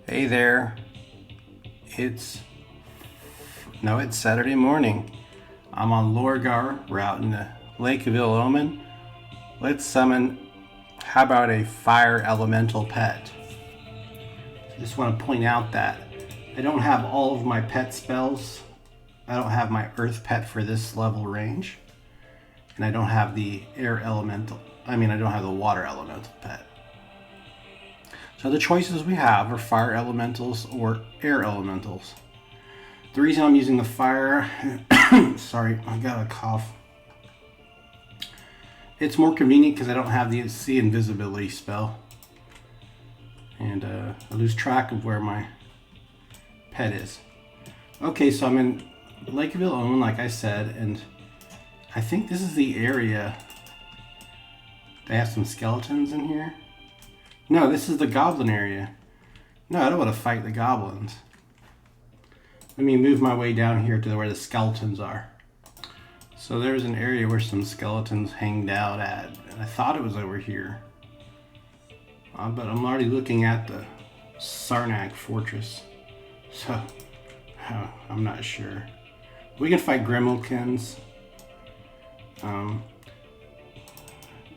Hey there, it's Saturday morning. I'm on Lorgar. We're out in the Lake of Omen. Let's summon, how about a fire elemental pet? I just want to point out that I don't have all of my pet spells. I don't have my earth pet for this level range. And I don't have the air elemental. I don't have the water elemental pet. So the choices we have are fire elementals or air elementals. The reason I'm using the fire, sorry, I got a cough. It's more convenient because I don't have the sea invisibility spell. And I lose track of where my pet is. Okay, so I'm in Lake of Omen, like I said, and I think this is the area. They have some skeletons in here. No, this is the goblin area. No, I don't want to fight the goblins. Let me move my way down here to where the skeletons are. So there's an area where some skeletons hanged out at, and I thought it was over here. But I'm already looking at the Sarnak fortress, so I'm not sure. We can fight Gremlins.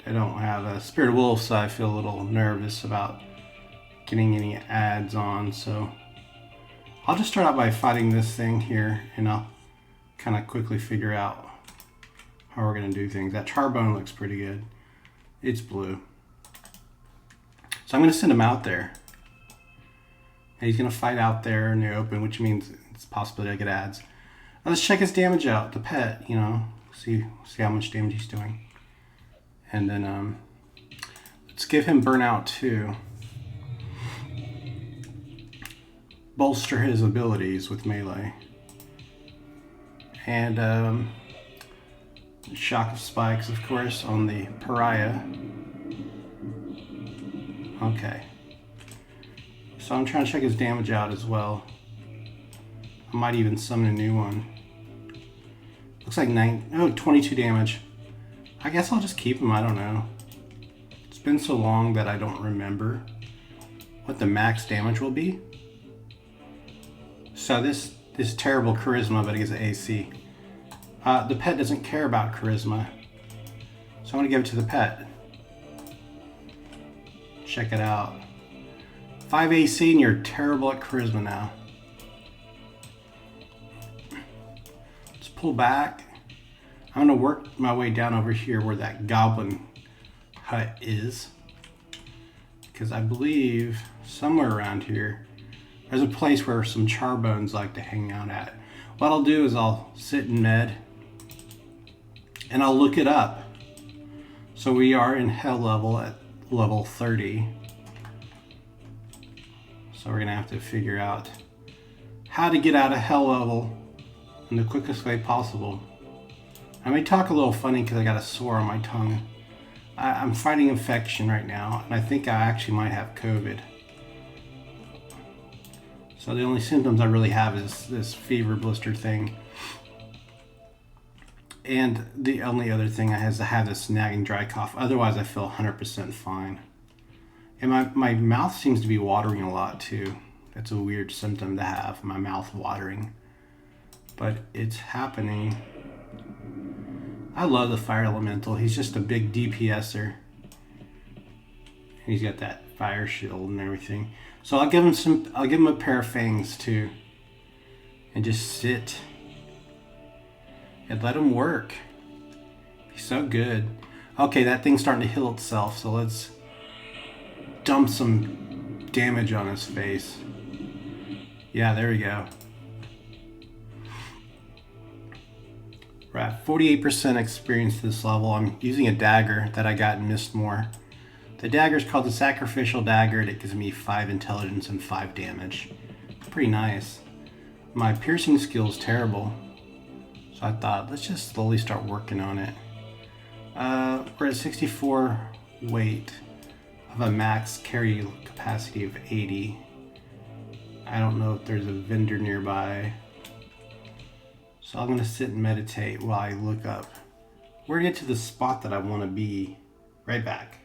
I don't have a Spirit Wolf, so I feel a little nervous about getting any ads on, so I'll just start out by fighting this thing here, and I'll kind of quickly figure out how we're going to do things. That Charbone looks pretty good. It's blue. So I'm going to send him out there. And he's going to fight out there in the open, which means it's a possibility I get ads. Now let's check his damage out, the pet, see how much damage he's doing. And then let's give him Burnout 2. Bolster his abilities with melee. And Shock of Spikes, of course, on the Pariah. Okay. So I'm trying to check his damage out as well. I might even summon a new one. Looks like 22 damage. I guess I'll just keep him, I don't know. It's been so long that I don't remember what the max damage will be. So this terrible charisma, but he gets an AC. The pet doesn't care about charisma. So I'm gonna give it to the pet. Check it out. 5 AC and you're terrible at charisma now. Let's pull back. I'm going to work my way down over here where that goblin hut is. Because I believe somewhere around here, there's a place where some charbones like to hang out at. What I'll do is I'll sit in med and I'll look it up. So we are in hell level at level 30. So we're going to have to figure out how to get out of hell level in the quickest way possible. I may talk a little funny because I got a sore on my tongue. I'm fighting infection right now, and I think I actually might have COVID. So the only symptoms I really have is this fever blister thing. And the only other thing I have this nagging dry cough. Otherwise, I feel 100% fine. And my mouth seems to be watering a lot too. That's a weird symptom to have, my mouth watering. But it's happening. I love the fire elemental. He's just a big DPSer. He's got that fire shield and everything. So I'll give him a pair of fangs too. And just sit and let him work. He's so good. Okay, that thing's starting to heal itself, so let's dump some damage on his face. Yeah, there we go. We're at 48% experience this level. I'm using a dagger that I got in Mistmore. The dagger is called the Sacrificial Dagger, and it gives me 5 intelligence and 5 damage. Pretty nice. My piercing skill is terrible, so I thought, let's just slowly start working on it. We're at 64 weight of a max carry capacity of 80. I don't know if there's a vendor nearby. So I'm going to sit and meditate while I look up. We're going to get to the spot that I want to be. Right back.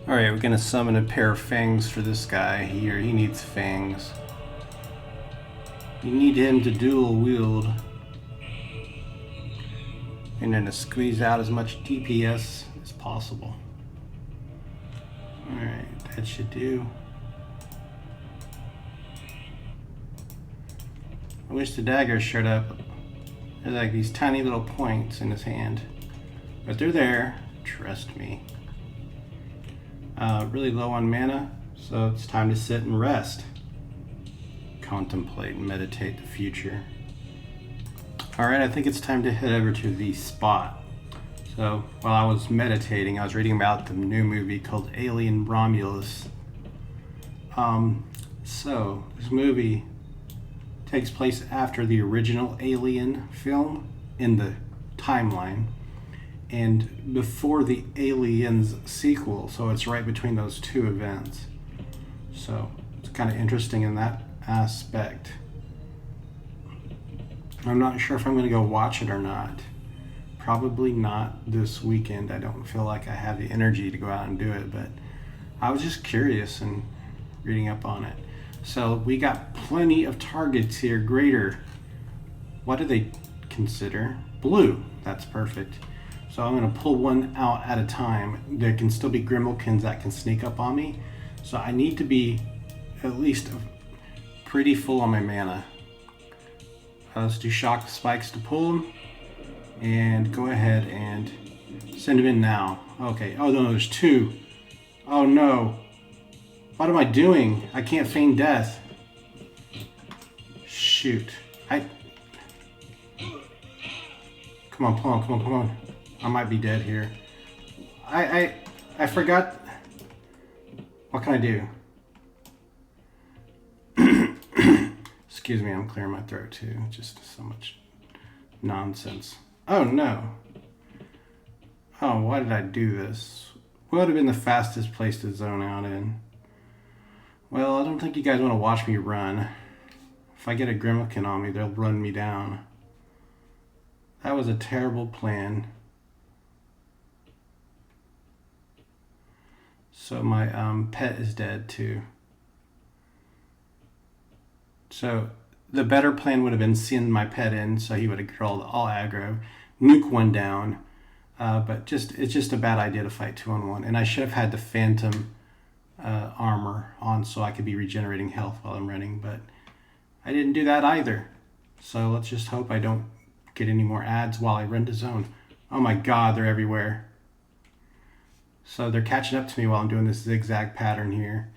Alright, we're gonna summon a pair of fangs for this guy here. He needs fangs. You need him to dual wield. And then to squeeze out as much DPS as possible. Alright, that should do. I wish the daggers showed up. There's like these tiny little points in his hand. But they're there, trust me. Really low on mana, so it's time to sit and rest. Contemplate and meditate the future. Alright, I think it's time to head over to the spot. So, while I was meditating, I was reading about the new movie called Alien Romulus. So, this movie takes place after the original Alien film in the timeline and before the Aliens sequel, so it's right between those two events. So, it's kind of interesting in that aspect. I'm not sure if I'm going to go watch it or not. Probably not this weekend. I don't feel like I have the energy to go out and do it, but I was just curious and reading up on it. So we got plenty of targets here. Greater. What do they consider? Blue. That's perfect. So I'm going to pull one out at a time. There can still be Grimalkins that can sneak up on me. So I need to be at least pretty full on my mana. Let's do shock spikes to pull them. And go ahead and send them in now. Okay. Oh no, there's two. Oh no. What am I doing? I can't feign death. Shoot. Come on, come on, come on, come on. I might be dead here. I forgot. What can I do? Excuse me, I'm clearing my throat too. Just so much nonsense. Oh no. Oh, why did I do this? What would have been the fastest place to zone out in? Well, I don't think you guys want to watch me run. If I get a Grimalkin on me, they'll run me down. That was a terrible plan. So my pet is dead too. So the better plan would have been send my pet in so he would have controlled all aggro, nuke one down. But it's just a bad idea to fight 2-on-1. And I should have had the Phantom armor on so I could be regenerating health while I'm running, but I didn't do that either. So let's just hope I don't get any more ads while I run to zone. Oh my god, they're everywhere. So they're catching up to me while I'm doing this zigzag pattern here.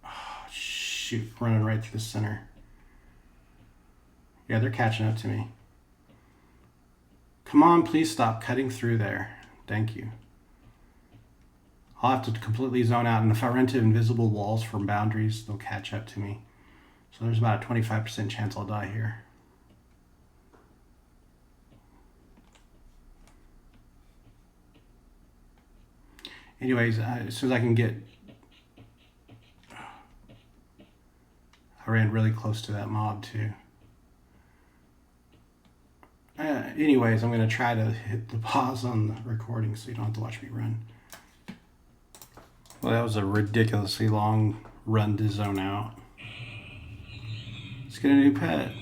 Oh, shoot, running right through the center. Yeah, they're catching up to me. Come on, please stop cutting through there. Thank you. I'll have to completely zone out, and if I run to invisible walls from boundaries, they'll catch up to me. So there's about a 25% chance I'll die here. Anyways, as soon as I can get... I ran really close to that mob too. Anyways, I'm going to try to hit the pause on the recording so you don't have to watch me run. Well, that was a ridiculously long run to zone out. Let's get a new pet.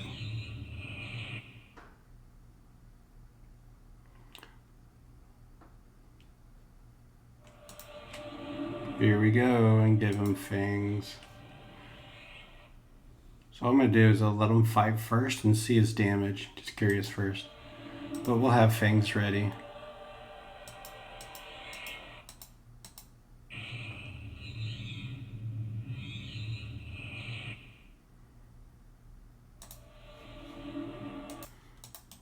Here we go, and give him fangs. So what I'm going to do is I'll let him fight first and see his damage. Just curious first. But we'll have fangs ready.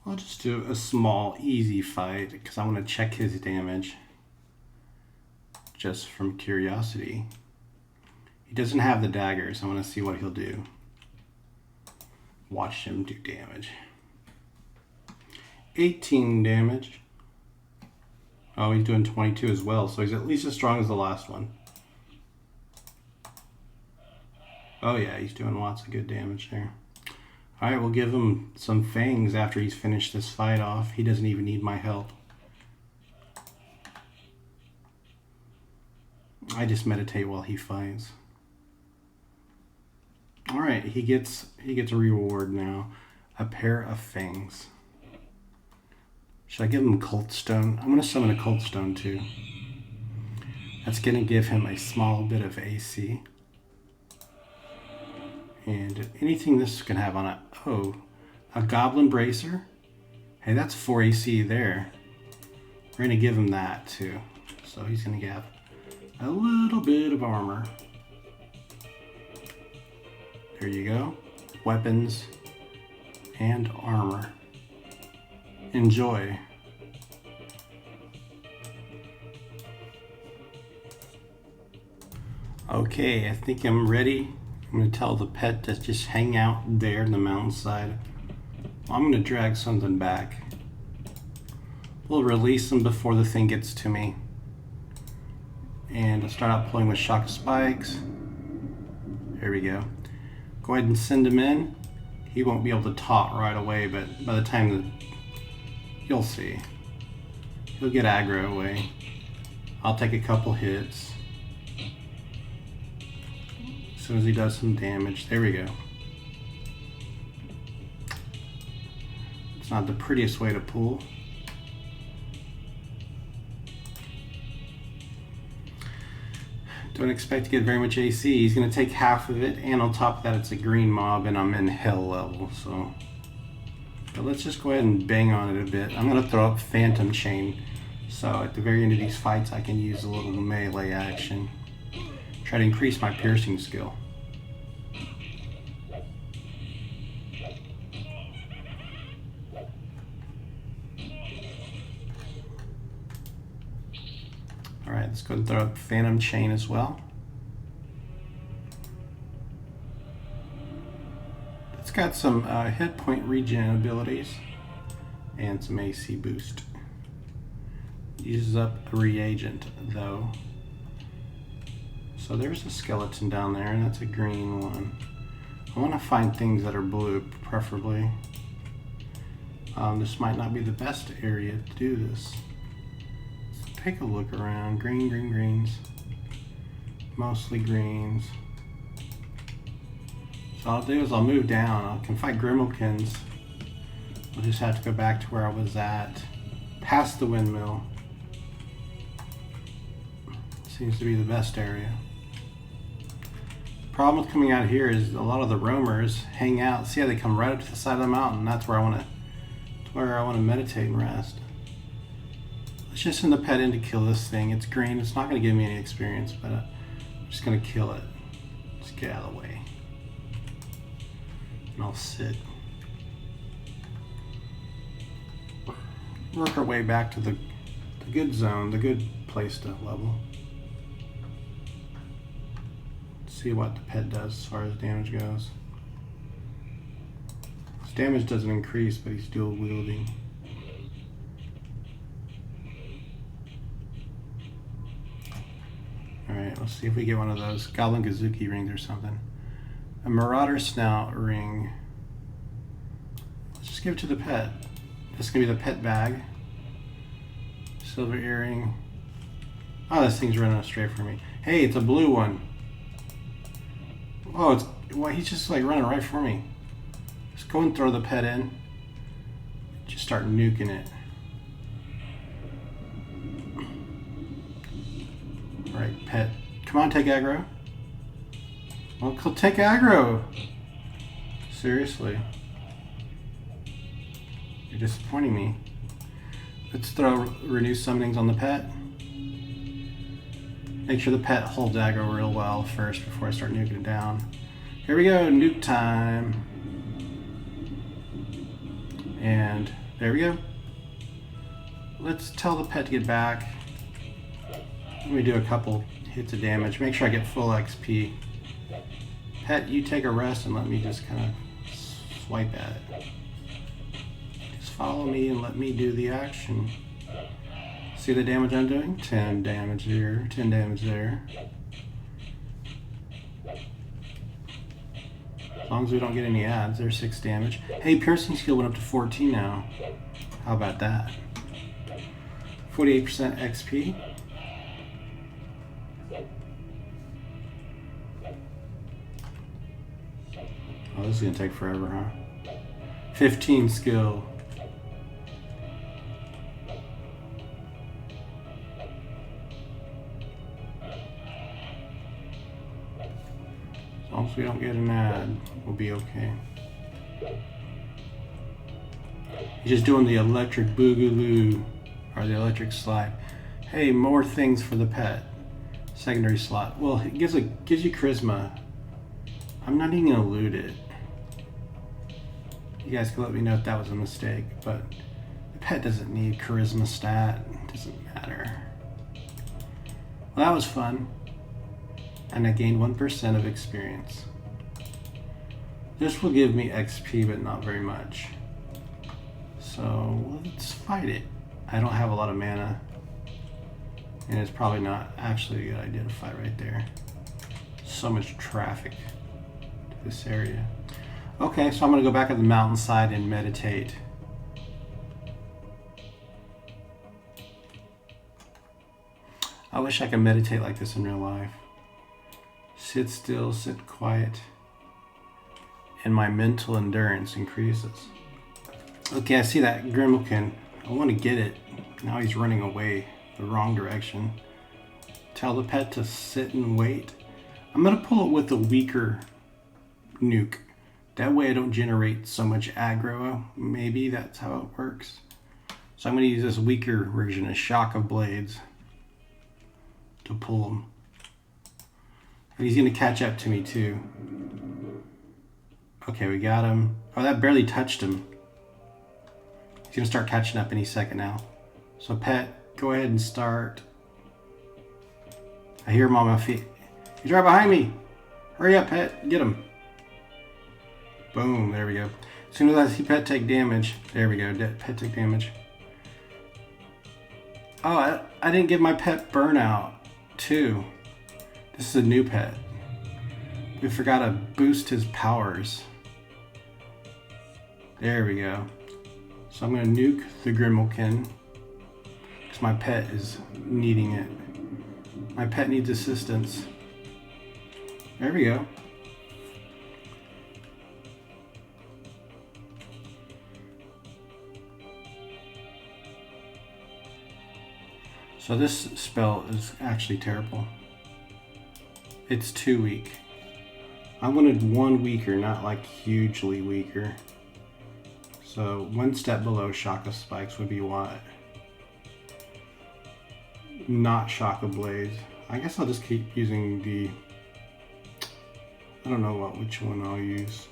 I'll just do a small, easy fight because I want to check his damage. Just from curiosity. He doesn't have the daggers. I want to see what he'll do. Watch him do damage. 18 damage. Oh, he's doing 22 as well, so he's at least as strong as the last one. Oh yeah, he's doing lots of good damage there. Alright, we'll give him some fangs after he's finished this fight off. He doesn't even need my help. I just meditate while he fights. All right, he gets a reward now, a pair of fangs. Should I give him Cult Stone? I'm gonna summon a Cult Stone too. That's gonna give him a small bit of AC. And anything this can have on it. Oh, a Goblin Bracer. Hey, that's 4 AC there. We're gonna give him that too. So he's gonna get a little bit of armor. There you go. Weapons and armor. Enjoy. Okay, I think I'm ready. I'm going to tell the pet to just hang out there in the mountainside. I'm going to drag something back. We'll release them before the thing gets to me. And I'll start out pulling with Shock Spikes. There we go. Go ahead and send him in. He won't be able to taunt right away, but by the time you'll see. He'll get aggro away. I'll take a couple hits. As soon as he does some damage. There we go. It's not the prettiest way to pull. Don't expect to get very much AC. He's going to take half of it, and on top of that it's a green mob, and I'm in hell level, so... But let's just go ahead and bang on it a bit. I'm going to throw up Phantom Chain, so at the very end of these fights I can use a little melee action. Try to increase my piercing skill. Alright, let's go and throw up Phantom Chain as well. It's got some hit point regen abilities and some AC boost. Uses up a reagent though. So there's a skeleton down there, and that's a green one. I want to find things that are blue, preferably. This might not be the best area to do this. Let's take a look around. Green, green, greens. Mostly greens. So all I'll do is I'll move down. I can fight Grimalkins. I'll just have to go back to where I was at. Past the windmill. Seems to be the best area. Problem with coming out here is a lot of the roamers hang out. See how they come right up to the side of the mountain? That's where I want to meditate and rest. Let's just send the pet in to kill this thing. It's green. It's not going to give me any experience, but I'm just going to kill it. Just get out of the way. And I'll sit. Work our way back to the good zone, the good place to level. See what the pet does as far as damage goes. His damage doesn't increase, but he's dual wielding. Alright, let's see if we get one of those Goblin Gazuki rings or something. A Marauder Snout ring. Let's just give it to the pet. This is going to be the pet bag. Silver earring. Oh, this thing's running astray for me. Hey, it's a blue one. Oh, he's just like running right for me. Just go and throw the pet in. Just start nuking it. Alright, pet. Come on, take aggro. Well, take aggro. Seriously. You're disappointing me. Let's throw renew summonings on the pet. Make sure the pet holds aggro real well first before I start nuking it down. Here we go, nuke time. And there we go. Let's tell the pet to get back. Let me do a couple hits of damage. Make sure I get full XP. Pet, you take a rest and let me just kind of swipe at it. Just follow me and let me do the action. See the damage I'm doing? 10 damage here, 10 damage there. As long as we don't get any adds, there's 6 damage. Hey, piercing skill went up to 14 now. How about that? 48% XP. This is gonna take forever, huh? 15 skill. As long as we don't get an ad, we'll be okay. He's just doing the electric boogaloo, or the electric slide. Hey, more things for the pet. Secondary slot. Well, it gives you charisma. I'm not even gonna loot it. You guys can let me know if that was a mistake, but the pet doesn't need charisma stat. It doesn't matter. Well, that was fun. And I gained 1% of experience. This will give me XP, but not very much. So let's fight it. I don't have a lot of mana. And it's probably not actually a good idea to fight right there. So much traffic to this area. Okay, so I'm gonna go back to the mountainside and meditate. I wish I could meditate like this in real life. Sit still, sit quiet, and my mental endurance increases. Okay, I see that Grimalkin. I want to get it. Now he's running away the wrong direction. Tell the pet to sit and wait. I'm gonna pull it with a weaker nuke. That way I don't generate so much aggro. Maybe that's how it works. So I'm gonna use this weaker version of Shock of Blades to pull him. And he's gonna catch up to me too. Okay, we got him. Oh, that barely touched him. He's gonna start catching up any second now. So pet, go ahead and start. I hear him on my feet. He's right behind me. Hurry up, pet, get him. Boom, there we go. As soon as I see pet take damage, there we go, pet take damage. Oh, I didn't give my pet burnout too. This is a new pet. We forgot to boost his powers. There we go. So I'm gonna nuke the Grimalkin because my pet is needing it. My pet needs assistance. There we go. So this spell is actually terrible. It's too weak. I wanted one weaker, not like hugely weaker. So one step below Shock of Spikes would be what? Not Shock of Blades. I guess I'll just keep using the... I don't know which one I'll use.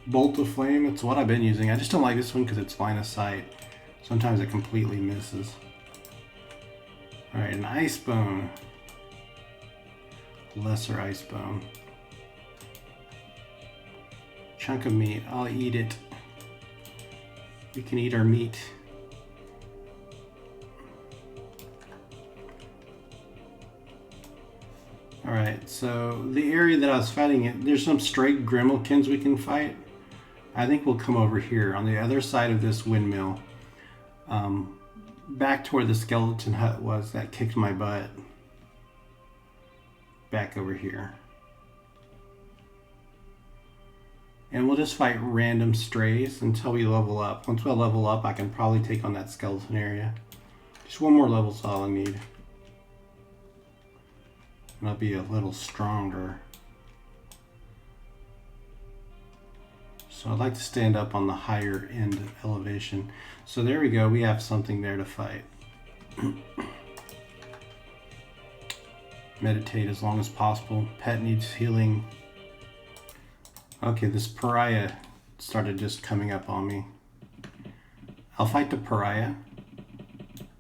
Bolt of Flame, it's what I've been using. I just don't like this one because it's line of sight. Sometimes it completely misses. Alright, an Ice Bone. Lesser Ice Bone. Chunk of meat, I'll eat it. We can eat our meat. Alright, so the area that I was fighting it, there's some stray Grimalkins we can fight. I think we'll come over here on the other side of this windmill. Back to where the skeleton hut was that kicked my butt. Back over here. And we'll just fight random strays until we level up. Once we level up, I can probably take on that skeleton area. Just one more level is all I need. And I'll be a little stronger. So I'd like to stand up on the higher end elevation. So there we go, we have something there to fight. Meditate as long as possible. Pet needs healing. Okay, this pariah started just coming up on me. I'll fight the pariah.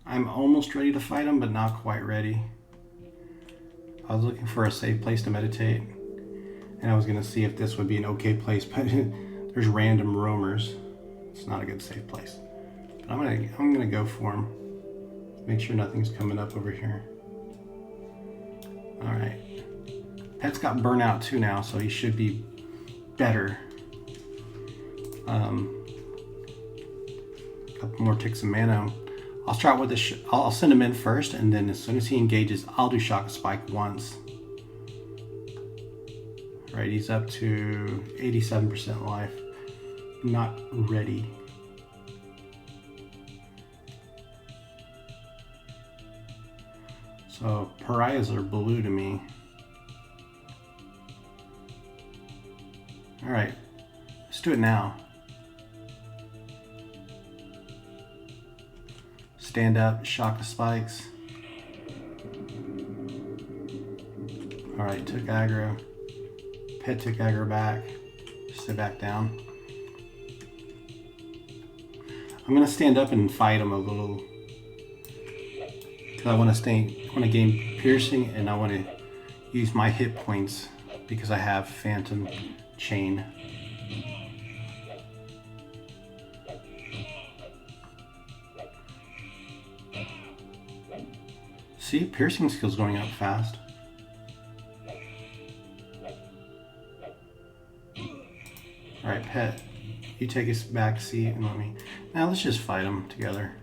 I'm almost ready to fight him, but not quite ready. I was looking for a safe place to meditate, and I was gonna see if this would be an okay place, but there's random roamers. It's not a good safe place. But I'm gonna go for him. Make sure nothing's coming up over here. All right. Pet's got burnout too now, so he should be better. A couple more ticks of mana. I'll start with the I'll send him in first, and then as soon as he engages, I'll do Shock of Spike once. Right, he's up to 87% life. Not ready. So pariahs are blue to me. All right, let's do it now. Stand up, shock the spikes. All right, took aggro. Pet took aggro back. Stay back down. I'm gonna stand up and fight him a little. Cause I want to gain piercing, and I want to use my hit points because I have phantom chain. See, piercing skill's going up fast. Alright, pet. You take a back seat and let me. Now let's just fight them together.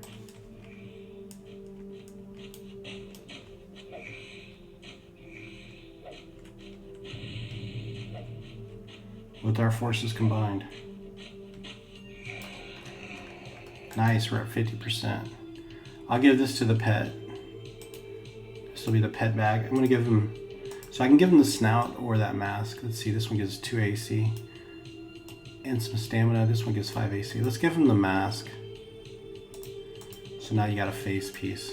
With our forces combined. Nice, we're at 50%. I'll give this to the pet. This will be the pet bag. I'm gonna give him, so I can give him the snout or that mask. Let's see, this one gives 2 AC and some stamina. This one gives 5 AC. Let's give him the mask. So now you got a face piece.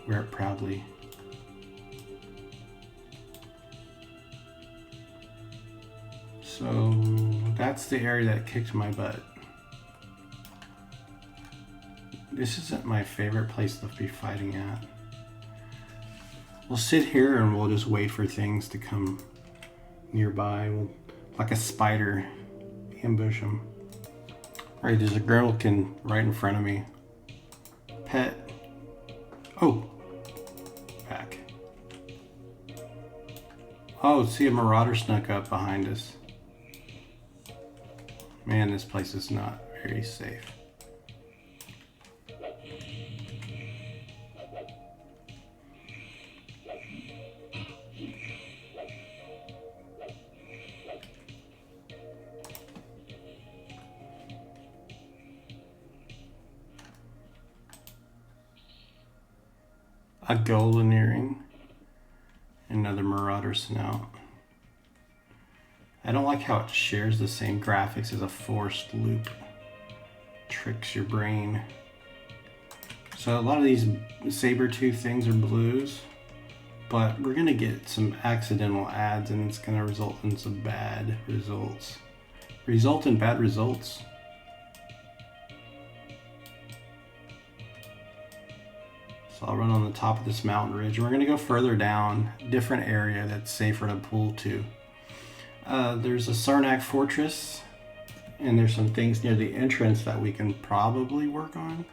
Wear it proudly. So that's the area that kicked my butt. This isn't my favorite place to be fighting at. We'll sit here and we'll just wait for things to come nearby. We'll, like a spider, ambush them. All right, there's a girl right in front of me. Pet. Oh, back. Oh, see, a marauder snuck up behind us. Man, this place is not very safe. A golden earring. Another marauder snout. I don't like how it shares the same graphics as a forced loop. Tricks your brain. So a lot of these saber-tooth things are blues, but we're gonna get some accidental ads and it's gonna result in some bad results. Result in bad results. So I'll run on the top of this mountain ridge. We're gonna go further down, different area that's safer to pull to. There's a Sarnak fortress, and there's some things near the entrance that we can probably work on.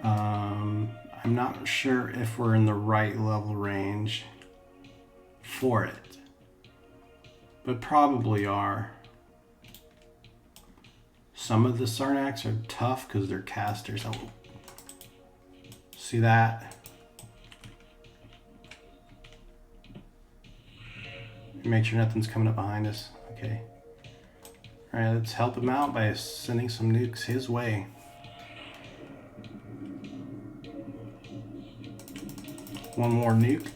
I'm not sure if we're in the right level range for it, but probably are. Some of the Sarnaks are tough because they're casters. Oh, see that? Make sure nothing's coming up behind us. Okay. All right, let's help him out by sending some nukes his way. One more nuke.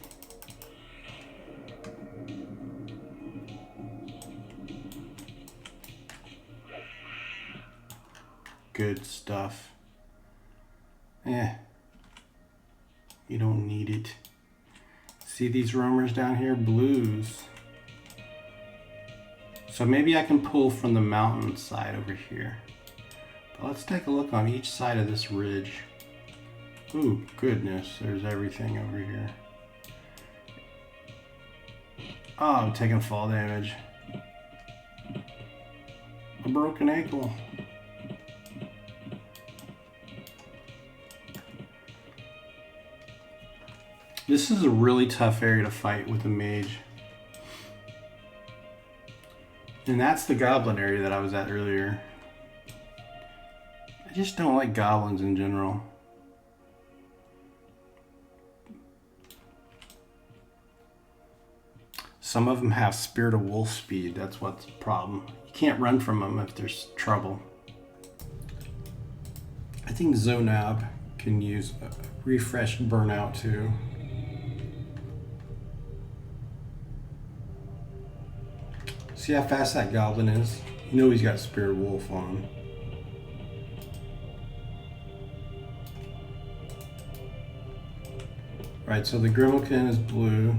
Good stuff. You don't need it. See these roamers down here? Blues. So maybe I can pull from the mountain side over here. But let's take a look on each side of this ridge. Ooh, goodness, there's everything over here. Oh, I'm taking fall damage. A broken ankle. This is a really tough area to fight with a mage. And that's the goblin area that I was at earlier. I just don't like goblins in general. Some of them have Spirit of Wolf speed. That's what's the problem. You can't run from them if there's trouble. I think Zonab can use a refresh burnout too. See how fast that goblin is? You know he's got Spirit of Wolf on him. Right, so the Grimalkin is blue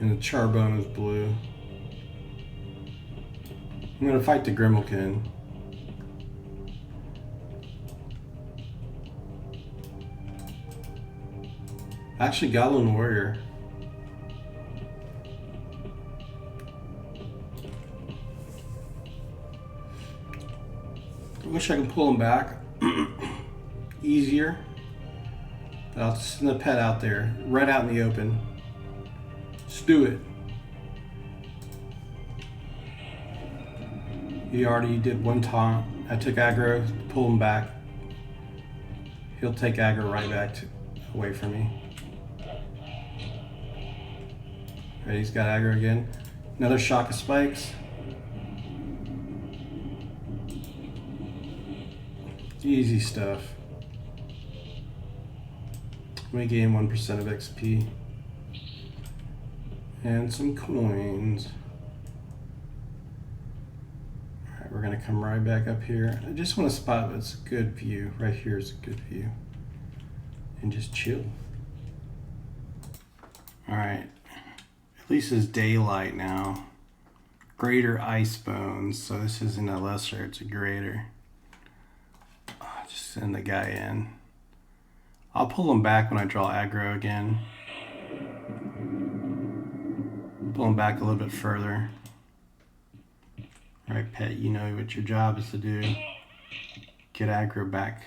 and the Charbone is blue. I'm gonna fight the Grimalkin. Actually, Goblin Warrior. I wish I could pull him back easier. But I'll send the pet out there, right out in the open. Just do it. He already did one taunt. I took aggro, pull him back. He'll take aggro right back away from me. Alright, he's got aggro again. Another shock of spikes. Easy stuff. We gain 1% of XP. And some coins. Alright, we're gonna come right back up here. I just want a spot that's a good view. Right here is a good view. And just chill. Alright. At least it's daylight now. Greater ice bones. So this isn't a lesser, it's a greater. Just send the guy in. I'll pull him back when I draw aggro again. Pull him back a little bit further. Alright, pet, you know what your job is to do. Get aggro back.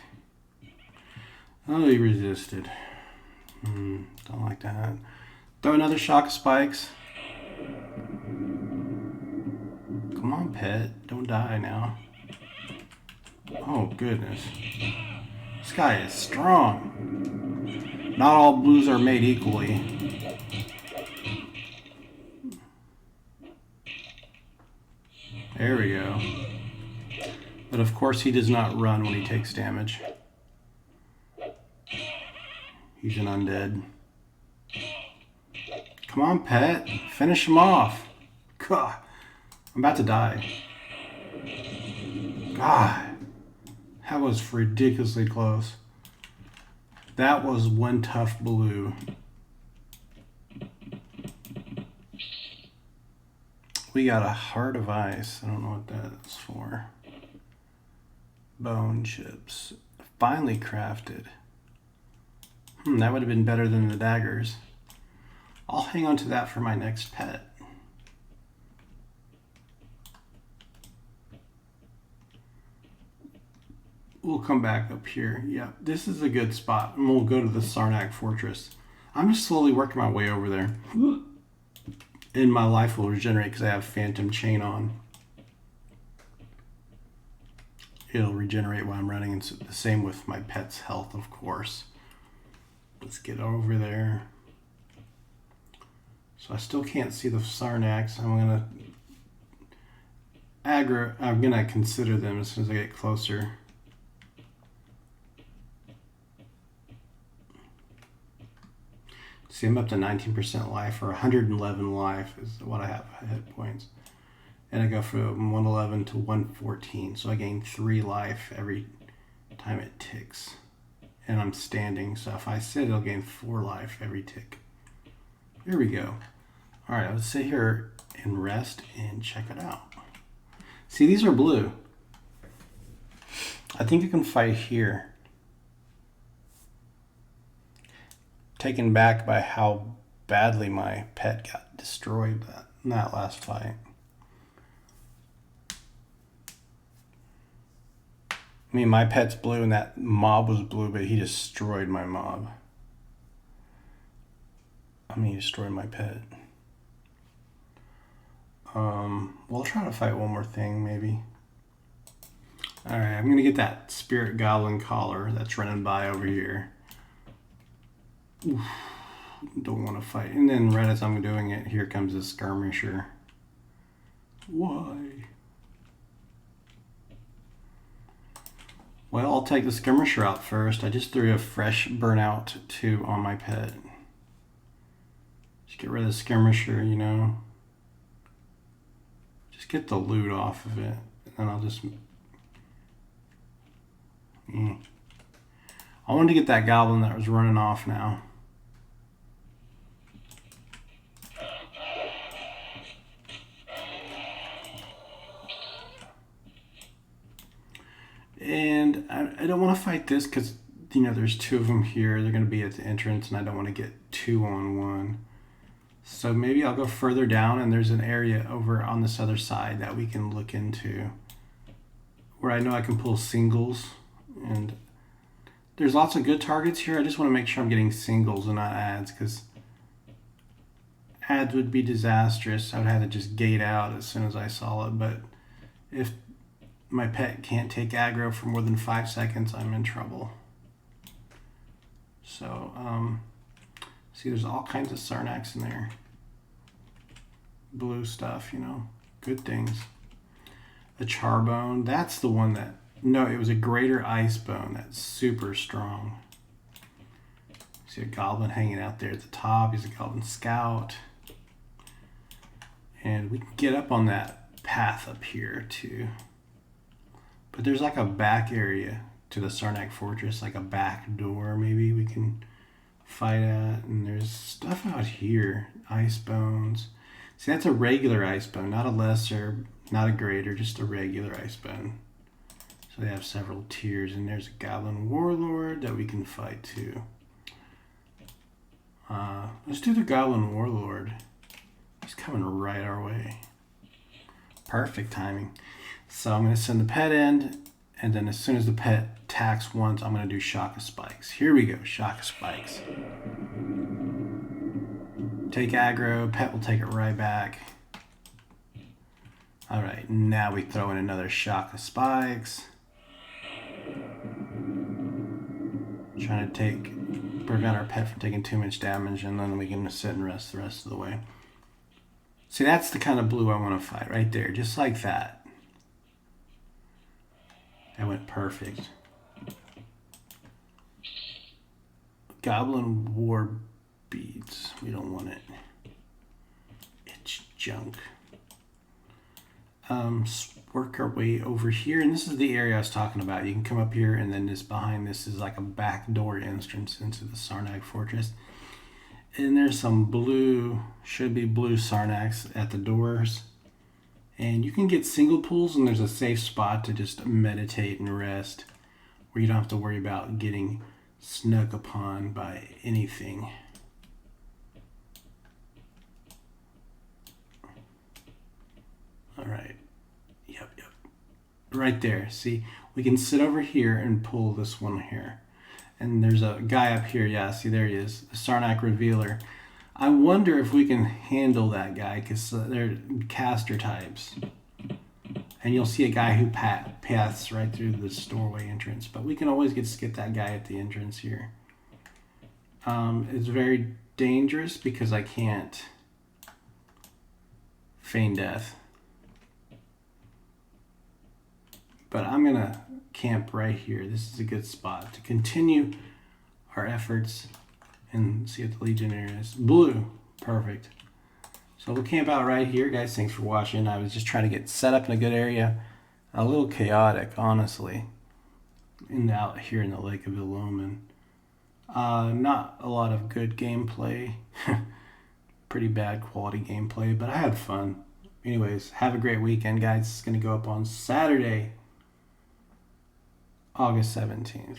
Oh, he resisted. Don't like that. Throw another shock of spikes. Come on, pet. Don't die now. Oh, goodness. This guy is strong. Not all blues are made equally. There we go. But of course he does not run when he takes damage. He's an undead. Come on, pet. Finish him off. God. I'm about to die. God. That was ridiculously close. That was one tough blue. We got a Heart of Ice. I don't know what that's for. Bone chips. Finely crafted. That would have been better than the daggers. I'll hang on to that for my next pet. We'll come back up here. Yeah, this is a good spot. And we'll go to the Sarnak Fortress. I'm just slowly working my way over there. And my life will regenerate because I have Phantom Chain on. It'll regenerate while I'm running. It's the same with my pet's health, of course. Let's get over there. So I still can't see the Sarnaks. I'm gonna consider them as soon as I get closer. See, I'm up to 19% life, or 111 life is what I have hit points. And I go from 111 to 114, so I gain 3 life every time it ticks. And I'm standing, so if I sit, it'll gain 4 life every tick. Here we go. All right, let's sit here and rest and check it out. See, these are blue. I think I can fight here. Taken back by how badly my pet got destroyed in that last fight. I mean, my pet's blue and that mob was blue, but he destroyed my mob. I mean, he destroyed my pet. We'll try to fight one more thing, maybe. Alright, I'm going to get that Spirit Goblin collar that's running by over here. Oof. Don't want to fight. And then right as I'm doing it, here comes a skirmisher. Why? Well, I'll take the skirmisher out first. I just threw a fresh burnout 2 on my pet. Just get rid of the skirmisher, you know. Just get the loot off of it. And then I'll just... I wanted to get that goblin that was running off now. And I don't want to fight this because, you know, there's 2 of them here. They're going to be at the entrance, and I don't want to get 2-on-1. So maybe I'll go further down, and there's an area over on this other side that we can look into where I know I can pull singles. And there's lots of good targets here. I just want to make sure I'm getting singles and not ads, because ads would be disastrous. I would have to just gate out as soon as I saw it. But if my pet can't take aggro for more than 5 seconds, I'm in trouble. So, see, there's all kinds of Sarnax in there. Blue stuff, you know, good things. A Charbone, that's the one that, no, it was a Greater Icebone. That's super strong. See a Goblin hanging out there at the top. He's a Goblin Scout. And we can get up on that path up here too. But there's like a back area to the Sarnak Fortress, like a back door maybe we can fight at. And there's stuff out here, Ice Bones. See, that's a regular Ice Bone, not a lesser, not a greater, just a regular Ice Bone. So they have several tiers, and there's a Goblin Warlord that we can fight too. Let's do the Goblin Warlord. He's coming right our way. Perfect timing. So I'm going to send the pet in, and then as soon as the pet attacks once, I'm going to do Shock of Spikes. Here we go, Shock of Spikes. Take aggro, pet will take it right back. All right, now we throw in another Shock of Spikes. Trying to prevent our pet from taking too much damage, and then we can sit and rest the rest of the way. See, that's the kind of blue I want to fight right there, just like that. That went perfect. Goblin War Beads. We don't want it. It's junk. Work our way over here, and this is the area I was talking about. You can come up here, and then just behind this is like a back door entrance into the Sarnak Fortress. And there's some blue, should be blue Sarnax at the doors. And you can get single pulls, and there's a safe spot to just meditate and rest where you don't have to worry about getting snuck upon by anything. All right. Yep. Right there. See, we can sit over here and pull this one here. And there's a guy up here. Yeah, see, there he is. The Sarnak Revealer. I wonder if we can handle that guy, because they're caster types. And you'll see a guy who paths right through this doorway entrance. But we can always get that guy at the entrance here. It's very dangerous because I can't feign death. But I'm going to camp right here. This is a good spot to continue our efforts and see what the Legionnaire is. Blue. Perfect. So we'll camp out right here, guys. Thanks for watching. I was just trying to get set up in a good area. A little chaotic, honestly, out here in the Lake of Ilomen. Not a lot of good gameplay. Pretty bad quality gameplay, but I had fun. Anyways, have a great weekend, guys. It's going to go up on Saturday, August 17th.